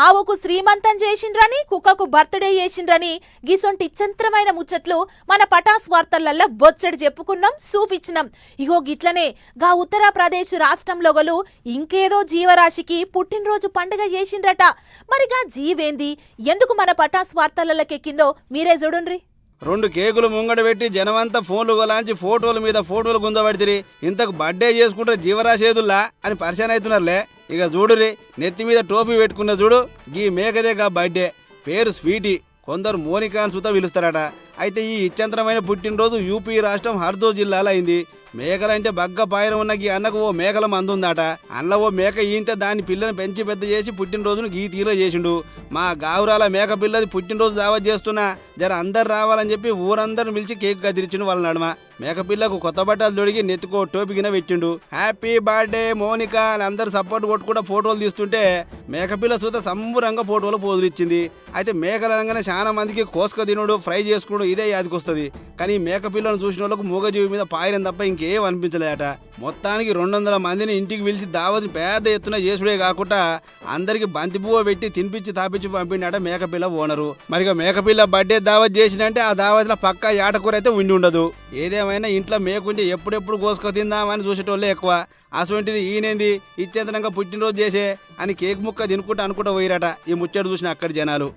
ఆవుకు శ్రీమంతం చేసిండ్రని కుక్కకు బర్త్డే చేసిండ్రని గిసొంటి ఇచ్చంత్రమైన ముచ్చట్లు మన పటాస్ వార్తలల్లో బొచ్చడి చెప్పుకున్నాం చూపించినాం. ఇగో గిట్లనే గా ఉత్తరప్రదేశ్ రాష్ట్రంలోగలు ఇంకేదో జీవరాశికి పుట్టినరోజు పండుగ చేసిండ్రట. మరిగా జీవేంది ఎందుకు మన పటాస్ వార్తలకెక్కిందో మీరే చూడుండ్రి. 2 కేకులు ముంగడ పెట్టి జనమంతా ఫోన్లు గొలాంచి ఫోటోల మీద ఫోటోలు గుంజబడితిరి. ఇంతకు బర్త్డే చేసుకుంటే జీవరాశేదుల్లా అని పరిచయం అవుతున్నారులే. ఇక చూడురి, నెత్తి మీద టోపీ పెట్టుకున్న చూడు, గీ మేకదే గా బర్త్డే. పేరు స్వీటీ, కొందరు మోనికా అని సుత పిలుస్తారట. అయితే ఈ ఇచ్చంతరమైన పుట్టినరోజు యూపీ రాష్ట్రం హర్దో జిల్లాలో అయింది. మేకలంటే బగ్గ పాయరం ఉన్న గీ అన్నకు ఓ మేకల మందుందట. అన్న ఓ మేక ఈంత దాని పిల్లని పెంచి పెద్ద చేసి పుట్టినరోజును గీ తీలో చేసిండు. మా గావురాల మేక పిల్లది పుట్టినరోజు దావత్ చేస్తున్నా, జర అందరు రావాలని చెప్పి ఊరందరూ పిలిచి కేక్ కదిరించిండు వాళ్ళ నడుమ. మేకపిల్లకు కొత్త బట్టలు తొడిగి నెత్తుకో టోపికిన పెట్టిండు. హ్యాపీ బర్త్డే మోనికా అని అందరు సపోర్ట్ కొట్టుకుంటా ఫోటోలు తీస్తుంటే మేకపిల్ల సూత సంబరంగా ఫోటోలు పోజులు ఇచ్చింది. అయితే మేకలు అనగానే చాలా మందికి కోసుక తినుడు, ఫ్రై చేసుకున్నాడు ఇదే యాదికొస్తుంది. కానీ మేకపిల్లను చూసిన వాళ్ళకు మూగజీవి మీద పాయడం తప్ప ఇంకేం అనిపించలేదట. మొత్తానికి 200 మందిని ఇంటికి పిలిచి దావతి పెద్ద ఎత్తున చేసుడే కాకుండా అందరికి బంతి పువ్వు పెట్టి తినిపించి తాపించి పంపిండట మేకపిల్ల ఓనరు. మరిగా మేకపిల్ల బర్త్డే దావత్ చేసినంటే ఆ దావతిలో పక్కా ఏటకూర అయితే ఉండి ఉండదు. ఏదేమైనా ఇంట్లో మేకుంటే ఎప్పుడెప్పుడు కోసుక తిందామని చూసేటోళ్ళే ఎక్కువ. అసొంటిది ఈయనేంది ఇచ్చేతనంగా పుట్టినరోజు చేసే అని కేక్ ముక్క తినుకుంటా అనుకుంటా పోయిరట. ఈ ముచ్చట చూసిన అక్కడి జనాలు.